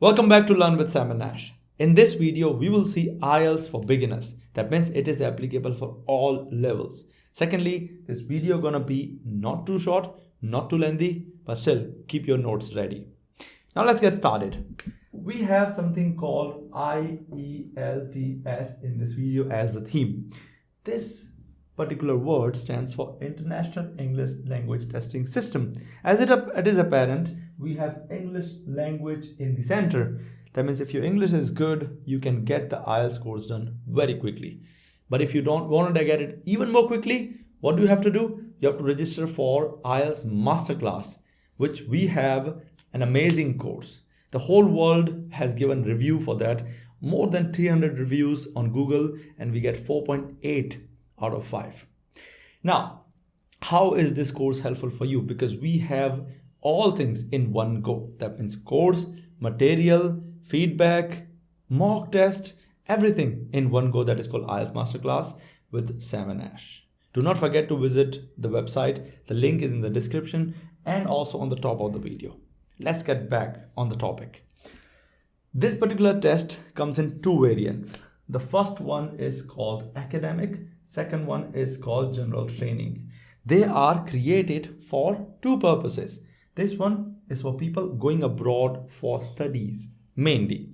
Welcome back to Learn with Sam and Nash. In this video, we will see IELTS for beginners. That means it is applicable for all levels. Secondly, this video gonna be not too short, not too lengthy, but still keep your notes ready. Now let's get started. We have something called IELTS in this video as a theme. This particular word stands for International English Language Testing System. As it is apparent, we have English language in the center. That means if your English is good, you can get the IELTS course done very quickly. But if you don't want to get it even more quickly, what do you have to do? You have to register for IELTS Masterclass, which we have an amazing course. The whole world has given review for that. More than 300 reviews on Google, and we get 4.8 out of 5. Now, how is this course helpful for you? Because we have all things in one go. That means course, material, feedback, mock test, everything in one go. That is called IELTS Masterclass with Sam and Nash. Do not forget to visit the website. The link is in the description and also on the top of the video. Let's get back on the topic. This particular test comes in two variants. The first one is called academic. Second one is called general training. They are created for two purposes. This one is for people going abroad for studies, mainly.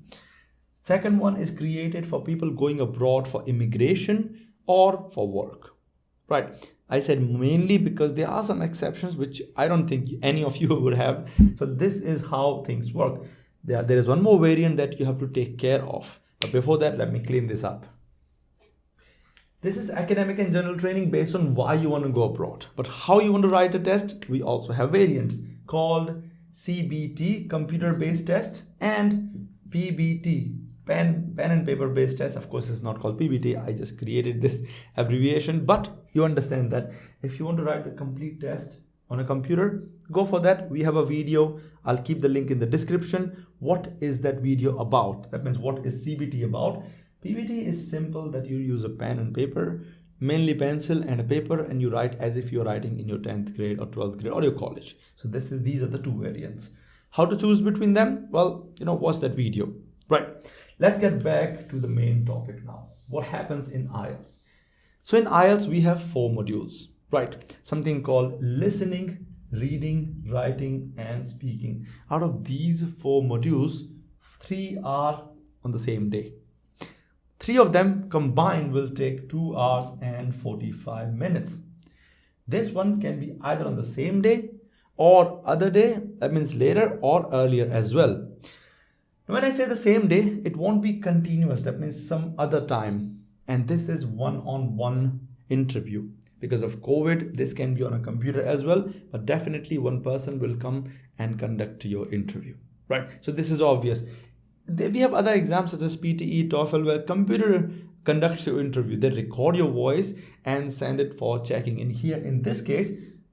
Second one is created for people going abroad for immigration or for work. Right. I said mainly because there are some exceptions which I don't think any of you would have. So this is how things work. There is one more variant that you have to take care of. But before that, let me clean this up. This is academic and general training based on why you want to go abroad. But how you want to write a test, we also have variants called CBT, computer-based test, and PBT, pen and paper-based test. Of course, it's not called PBT. I just created this abbreviation. But you understand that if you want to write the complete test on a computer, go for that. We have a video. I'll keep the link in the description. What is that video about? That means what is CBT about? PBT is simple, that you use a pen and paper, mainly pencil and a paper, and you write as if you're writing in your 10th grade or 12th grade or your college. So these are the two variants. How to choose between them? Well, watch that video. Right. Let's get back to the main topic now. What happens in IELTS? So in IELTS, we have 4 modules, right? Something called listening, reading, writing, and speaking. Out of these 4 modules, 3 are on the same day. 3 of them combined will take 2 hours and 45 minutes. This one can be either on the same day or other day, that means later or earlier as well. When I say the same day, it won't be continuous, that means some other time. And this is one-on-one interview. Because of COVID, this can be on a computer as well, but definitely one person will come and conduct your interview, right? So this is obvious. We have other exams such as PTE, TOEFL, where computer conducts your interview. They record your voice and send it for checking. And here, in this case,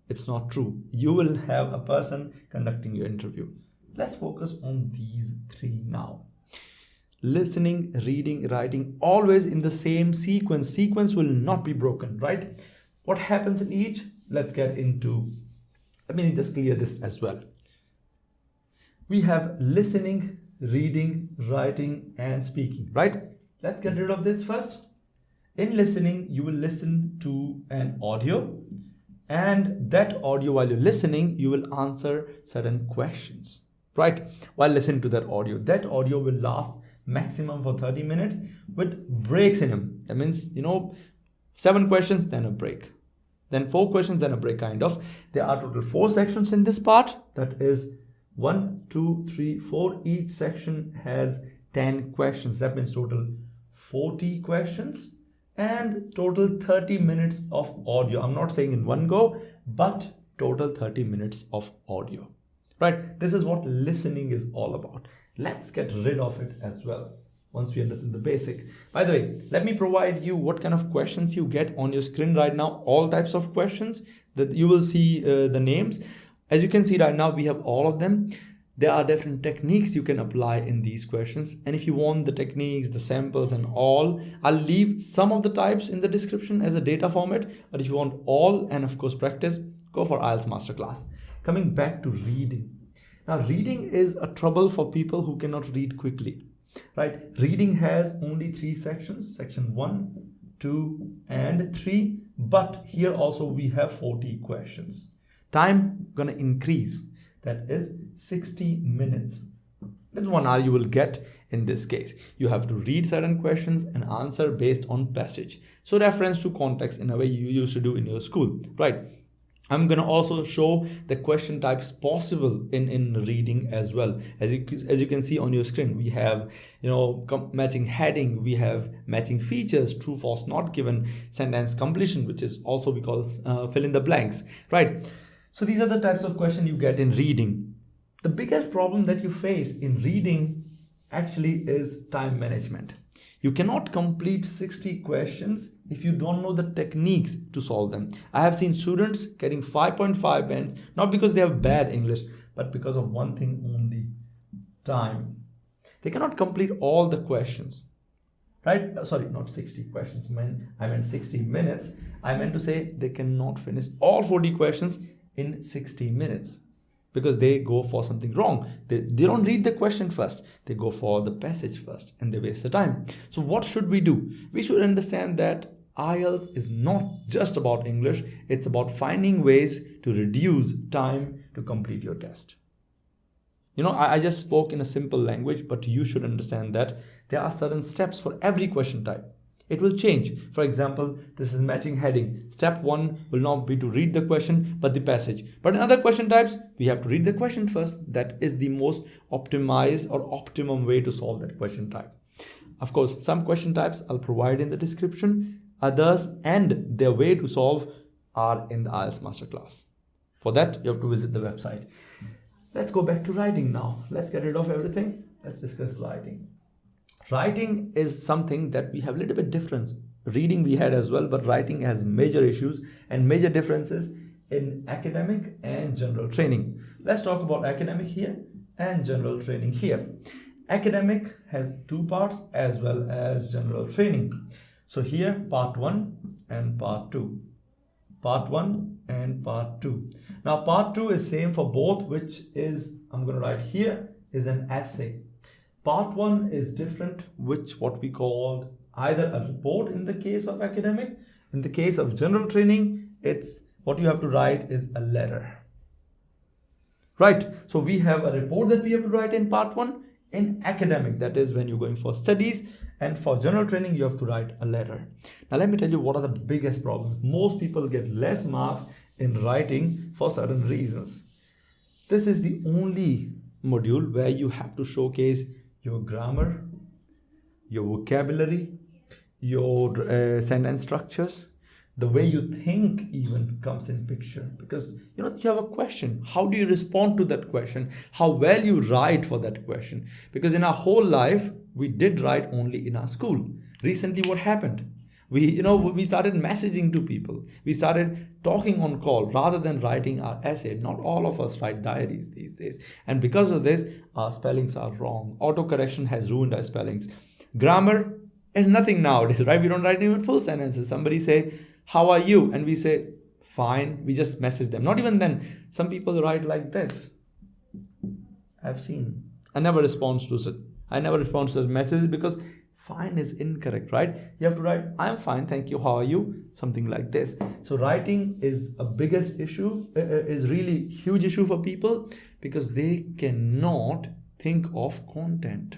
it's not true. You will have a person conducting your interview. Let's focus on these 3 now. Listening, reading, writing, always in the same sequence. Sequence will not be broken, right? What happens in each? Let's get into, let me just clear this as well. We have listening, reading, writing, and speaking, right? Let's get rid of this first. In listening, you will listen to an audio, and that audio, while you're listening, you will answer certain questions, right? While listening to that audio will last maximum for 30 minutes with breaks in them. That means, 7 questions, then a break. Then 4 questions, then a break, kind of. There are total 4 sections in this part. That is 1, 2, 3, 4. Each section has 10 questions. That means total 40 questions and total 30 minutes of audio. I'm not saying in one go, but total 30 minutes of audio, right? This is what listening is all about. Let's get rid of it as well once we understand the basic. By the way, let me provide you what kind of questions you get on your screen right now. All types of questions that you will see the names. As you can see right now, we have all of them. There are different techniques you can apply in these questions. And if you want the techniques, the samples and all, I'll leave some of the types in the description as a data format. But if you want all and of course practice, go for IELTS Masterclass. Coming back to reading. Now, reading is a trouble for people who cannot read quickly, right? Reading has only 3 sections, section 1, 2, and 3, but here also we have 40 questions. Time gonna increase, that is 60 minutes. That's 1 hour you will get in this case. You have to read certain questions and answer based on passage. So reference to context in a way you used to do in your school, right? I'm going to also show the question types possible in reading as well. As you can see on your screen, we have, matching heading, we have matching features, true, false, not given, sentence completion, which is also we call fill in the blanks, right? So these are the types of questions you get in reading. The biggest problem that you face in reading actually is time management. You cannot complete 60 questions if you don't know the techniques to solve them. I have seen students getting 5.5 bands, not because they have bad English, but because of one thing only, time. They cannot complete all the questions, right? Sorry, not 60 questions, I meant 60 minutes. I meant to say they cannot finish all 40 questions in 60 minutes. Because they go for something wrong. They don't read the question first. They go for the passage first and they waste the time. So what should we do? We should understand that IELTS is not just about English. It's about finding ways to reduce time to complete your test. I just spoke in a simple language, but you should understand that there are certain steps for every question type. It will change. For example, this is matching heading. Step 1 will not be to read the question, but the passage. But in other question types, we have to read the question first. That is the most optimized or optimum way to solve that question type. Of course, some question types I'll provide in the description. Others and their way to solve are in the IELTS Masterclass. For that, you have to visit the website. Let's go back to writing now. Let's get rid of everything. Let's discuss writing. Writing is something that we have a little bit different. Reading we had as well, but writing has major issues and major differences in academic and general training. Let's talk about academic here and general training here. Academic has 2 parts as well as general training. So here, part 1 and part 2. Part 1 and part 2. Now part 2 is same for both, which is, I'm going to write here, is an essay. Part 1 is different, which what we call either a report in the case of academic. In the case of general training, it's what you have to write is a letter. Right, so we have a report that we have to write in part 1. In academic, that is when you're going for studies, and for general training, you have to write a letter. Now let me tell you what are the biggest problems. Most people get less marks in writing for certain reasons. This is the only module where you have to showcase your grammar, your vocabulary, your sentence structures, the way you think even comes in picture. Because you have a question. How do you respond to that question? How well you write for that question? Because in our whole life, we did write only in our school. Recently, what happened? We started messaging to people. We started talking on call rather than writing our essay. Not all of us write diaries these days. And because of this, our spellings are wrong. Autocorrection has ruined our spellings. Grammar is nothing nowadays, right? We don't write even full sentences. Somebody say, how are you? And we say, fine. We just message them. Not even then. Some people write like this. I've seen. I never respond to it. I never respond to such messages because fine is incorrect, right? You have to write, I'm fine, thank you, how are you? Something like this. So writing is a biggest issue, is really huge issue for people because they cannot think of content.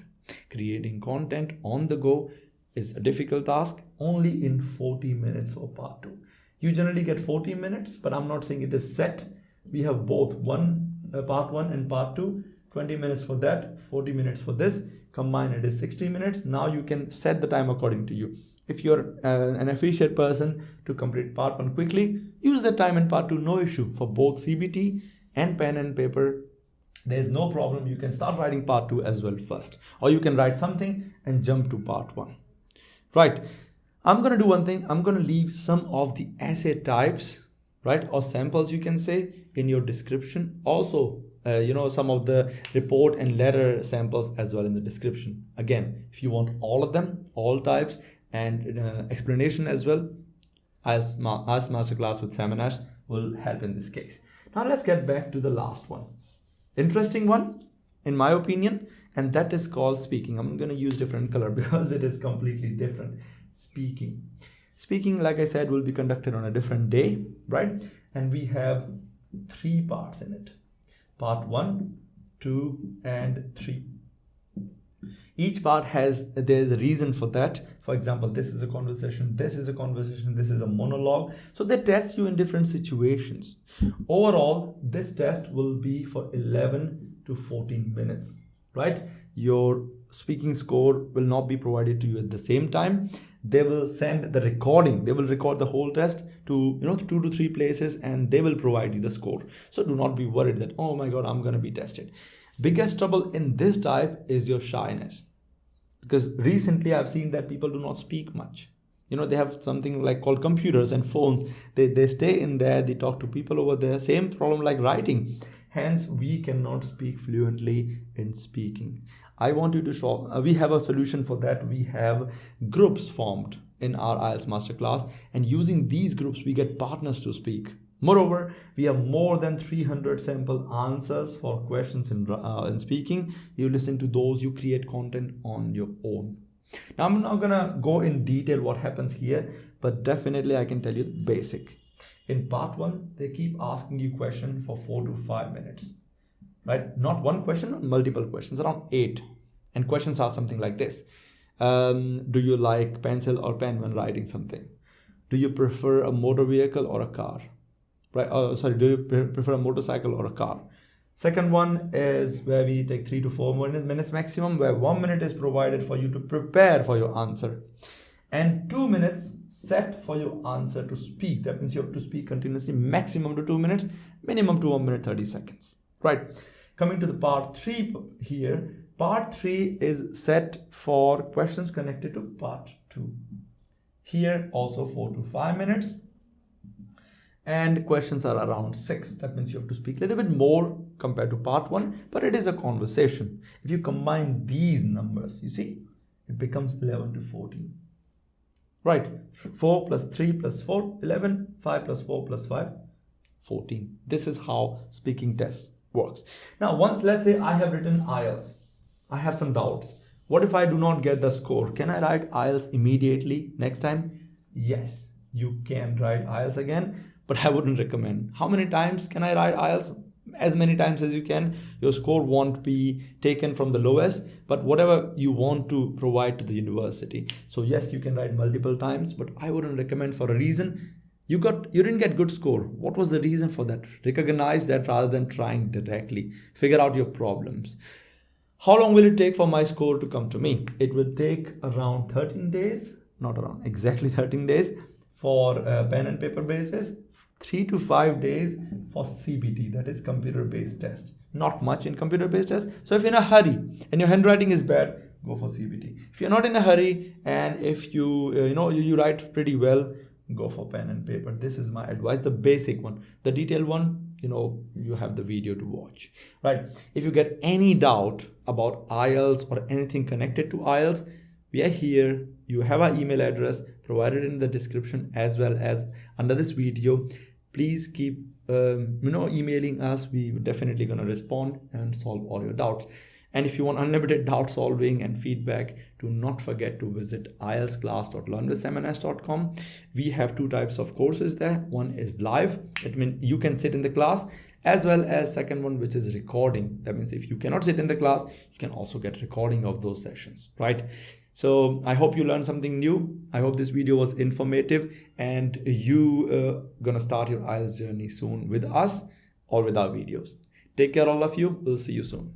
Creating content on the go is a difficult task only in 40 minutes for part 2. You generally get 40 minutes, but I'm not saying it is set. We have both part 1 and part 2, 20 minutes for that, 40 minutes for this. Combine it is 60 minutes. Now you can set the time according to you. If you're an efficient person to complete part 1 quickly, use the time in part 2, no issue. For both CBT and pen and paper, there's no problem. You can start writing part 2 as well first. Or you can write something and jump to part 1. Right. I'm going to do one thing. I'm going to leave some of the essay types, right, or samples you can say in your description. Also, some of the report and letter samples as well in the description. Again, if you want all of them, all types and explanation as well, IELTS Masterclass with Sam and Ash will help in this case. Now let's get back to the last one. interesting one in my opinion, and that is called speaking. I'm going to use different color because it is completely different. Speaking, like I said, will be conducted on a different day, right? And we have 3 parts in it: part 1, 2, and 3. Each part there's a reason for that. For example, this is a conversation, this is a conversation, this is a monologue. So they test you in different situations. Overall, this test will be for 11 to 14 minutes, right? Your speaking score will not be provided to you at the same time. They will send the recording. They will record the whole test to 2 to 3 places, and they will provide you the score. So do not be worried that, oh my God, I'm going to be tested. Biggest trouble in this type is your shyness. Because recently I've seen that people do not speak much. They have something like called computers and phones. They stay in there, they talk to people over there. Same problem like writing. Hence, we cannot speak fluently in speaking. I want you to show, we have a solution for that. We have groups formed in our IELTS Masterclass, and using these groups, we get partners to speak. Moreover, we have more than 300 sample answers for questions in speaking. You listen to those, you create content on your own. Now, I'm not gonna go in detail what happens here, but definitely I can tell you the basic. In part 1, they keep asking you questions for 4 to 5 minutes, right? Not one question, but multiple questions, around 8. And questions are something like this. Do you like pencil or pen when writing something? Do you prefer a motor vehicle or a car? Right? Do you prefer a motorcycle or a car? Second one is where we take 3 to 4 minutes maximum, where 1 minute is provided for you to prepare for your answer, and 2 minutes set for your answer to speak. That means you have to speak continuously, maximum to 2 minutes, minimum to 1 minute 30 seconds. Right. Coming to the part 3 here. Part 3 is set for questions connected to part 2. Here also 4 to 5 minutes. And questions are around 6. That means you have to speak a little bit more compared to part 1, but it is a conversation. If you combine these numbers, you see, it becomes 11 to 14. Right, 4 plus 3 plus 4, 11, 5 plus 4 plus 5, 14. This is how speaking test works. Now, once let's say I have written IELTS, I have some doubts. What if I do not get the score? Can I write IELTS immediately next time? Yes, you can write IELTS again. But I wouldn't recommend. How many times can I write IELTS? As many times as you can. Your score won't be taken from the lowest, but whatever you want to provide to the university. So yes, you can write multiple times, but I wouldn't recommend for a reason. You didn't get good score. What was the reason for that? Recognize that rather than trying directly. Figure out your problems. How long will it take for my score to come to me? It will take around 13 days, not around, exactly 13 days for pen and paper basis. 3 to 5 days for CBT, that is computer-based test. Not much in computer-based test. So if you're in a hurry and your handwriting is bad, go for CBT. If you're not in a hurry and if you write pretty well, go for pen and paper. This is my advice, the basic one. The detailed one, you have the video to watch, right? If you get any doubt about IELTS or anything connected to IELTS, we are here. You have our email address provided in the description as well as under this video. Please keep emailing us. We definitely gonna respond and solve all your doubts. And if you want unlimited doubt solving and feedback, do not forget to visit ieltsclass.learnwithmns.com. We have 2 types of courses there. One is live. It means you can sit in the class, as well as second one, which is recording. That means if you cannot sit in the class, you can also get recording of those sessions, right? So I hope you learned something new. I hope this video was informative and you gonna start your IELTS journey soon with us or with our videos. Take care all of you. We'll see you soon.